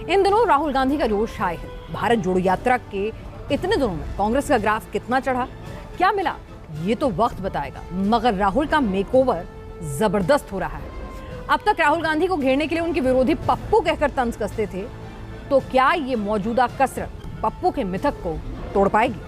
इन दिनों राहुल गांधी का जोश हाई है। भारत जोड़ो यात्रा के इतने दिनों में कांग्रेस का ग्राफ कितना चढ़ा, क्या मिला, ये तो वक्त बताएगा। मगर राहुल का मेकओवर जबरदस्त हो रहा है। अब तक राहुल गांधी को घेरने के लिए उनके विरोधी पप्पू कहकर तंज कसते थे, तो क्या ये मौजूदा कसरत पप्पू के मिथक को तोड़ पाएगी?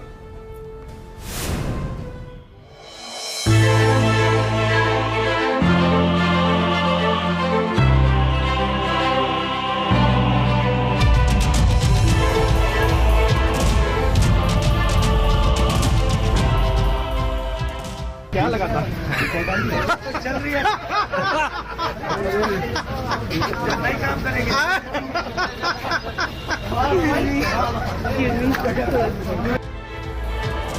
क्या लगा था चल रही है नहीं काम करेंगे।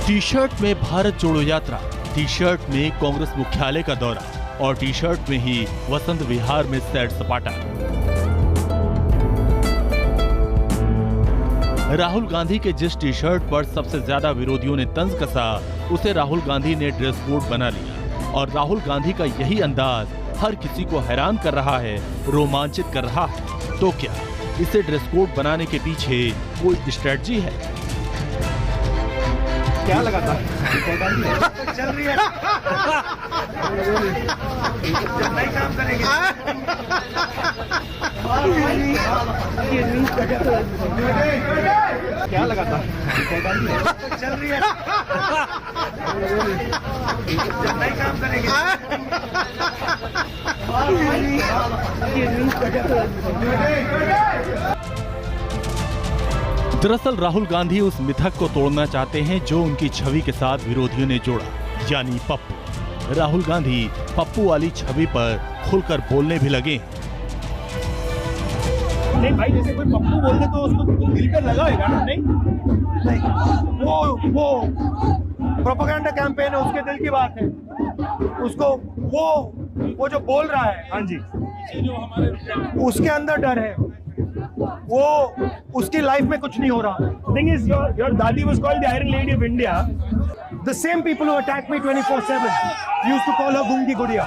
टी शर्ट में भारत जोड़ो यात्रा, टी शर्ट में कांग्रेस मुख्यालय का दौरा और टी शर्ट में ही वसंत विहार में सैर सपाटा। राहुल गांधी के जिस टी शर्ट पर सबसे ज्यादा विरोधियों ने तंज कसा, उसे राहुल गांधी ने ड्रेस कोड बना लिया और राहुल गांधी का यही अंदाज हर किसी को हैरान कर रहा है, रोमांचित कर रहा है। तो क्या इसे ड्रेस कोड बनाने के पीछे कोई स्ट्रेटजी है? क्या लगा था चल रही है नहीं काम करेंगे। क्या लगा था चल रही है नहीं काम करेंगे। दरअसल राहुल गांधी उस मिथक को तोड़ना चाहते हैं जो उनकी छवि के साथ विरोधियों ने जोड़ा, यानी पप्पू। राहुल गांधी पप्पू वाली छवि पर खुलकर बोलने भी लगे हैं। नहीं भाई, जैसे कोई पप्पू बोल दे तो उसको दिल पे लगाएगा ना? नहीं, वो प्रोपेगेंडा कैंपेन है, उसके दिल की बात है। उसको वो जो बोल रहा है, हाँ जी, उसके अंदर डर है, वो उसकी लाइफ में कुछ नहीं हो रहा। थिंग इज योर दादी was called the iron lady of India. The same people who attack me 24/7 used to call her गूंगी गुड़िया।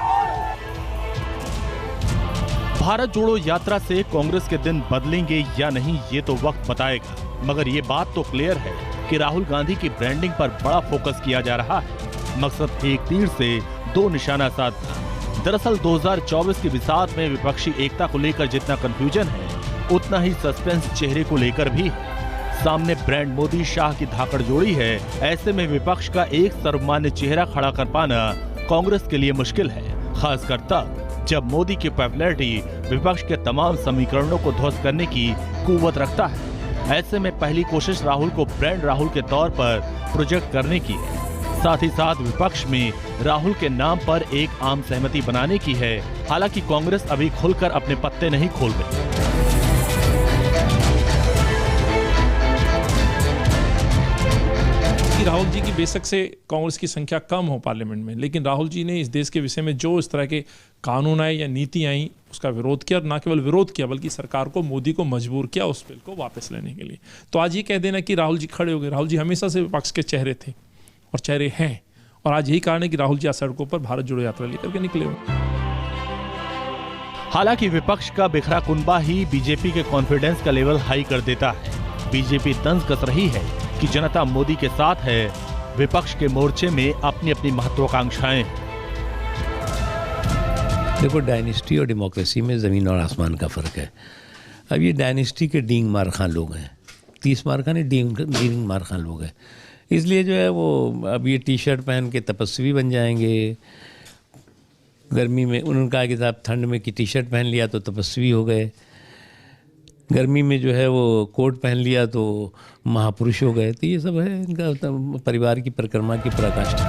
भारत जोड़ो यात्रा से कांग्रेस के दिन बदलेंगे या नहीं, ये तो वक्त बताएगा। मगर ये बात तो क्लियर है कि राहुल गांधी की ब्रांडिंग पर बड़ा फोकस किया जा रहा है। मकसद एक तीर से दो निशाना साधना। दरअसल 2024 की बिसात में विपक्षी एकता को लेकर जितना कंफ्यूजन है, उतना ही सस्पेंस चेहरे को लेकर भी है। सामने ब्रांड मोदी शाह की धाकड़ जोड़ी है। ऐसे में विपक्ष का एक सर्वमान्य चेहरा खड़ा कर पाना कांग्रेस के लिए मुश्किल है, खासकर तब जब मोदी की पॉपुलैरिटी विपक्ष के तमाम समीकरणों को ध्वस्त करने की कुव्वत रखता है। ऐसे में पहली कोशिश राहुल को ब्रांड राहुल के तौर पर प्रोजेक्ट करने की है। साथ ही साथ विपक्ष में राहुल के नाम पर एक आम सहमति बनाने की है। हालांकि कांग्रेस अभी खुलकर अपने पत्ते नहीं खोल रही। राहुल जी की बेशक से कांग्रेस की संख्या कम हो पार्लियामेंट में, लेकिन राहुल जी ने इस देश के विषय में जो इस तरह के कानून आए या नीति आई, उसका विरोध किया और न केवल विरोध किया बल्कि सरकार को, मोदी को मजबूर किया उस बिल को वापस लेने के लिए। तो आज ये कह देना कि राहुल जी खड़े हो गए, राहुल जी हमेशा से विपक्ष के चेहरे थे और चेहरे हैं, और आज यही कारण है कि राहुल जी आज सड़कों पर भारत जोड़ो यात्रा लेकर के निकले हुए। हालांकि विपक्ष का बिखरा कुनबा ही बीजेपी के कॉन्फिडेंस का लेवल हाई कर देता है। बीजेपी तंज कस रही है कि जनता मोदी के साथ है, विपक्ष के मोर्चे में अपनी अपनी महत्वाकांक्षाएं। देखो, डायनेस्टी और डेमोक्रेसी में ज़मीन और आसमान का फ़र्क है। अब ये डायनेस्टी के डींग मार खां लोग हैं, 30 मार खां नहीं, डींग मार खां लोग हैं। इसलिए जो है वो अब ये टी शर्ट पहन के तपस्वी बन जाएंगे। गर्मी में उन्होंने कहा कि साहब ठंड में कि टी शर्ट पहन लिया तो तपस्वी हो गए, गर्मी में जो है वो कोट पहन लिया तो महापुरुष हो गए। तो ये सब है इनका परिवार की परिक्रमा की पराकाष्ठा।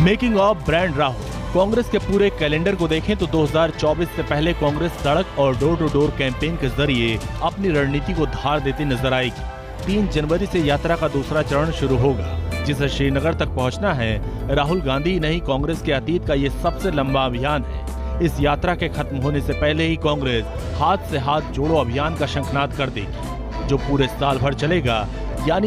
Making of brand Rahul. Congress के पूरे कैलेंडर को देखें तो 2024 से पहले कांग्रेस सड़क और डोर टू डोर कैंपेन के जरिए अपनी रणनीति को धार देती नजर आएगी। 3 जनवरी से यात्रा का दूसरा चरण शुरू होगा, जिसे श्रीनगर तक पहुंचना है। राहुल गांधी नहीं, कांग्रेस के अतीत का ये सबसे लंबा अभियान है। इस यात्रा के खत्म होने से पहले ही कांग्रेस हाथ से हाथ जोड़ो अभियान का शंखनाद कर देगी, जो पूरे साल भर चलेगा। यानी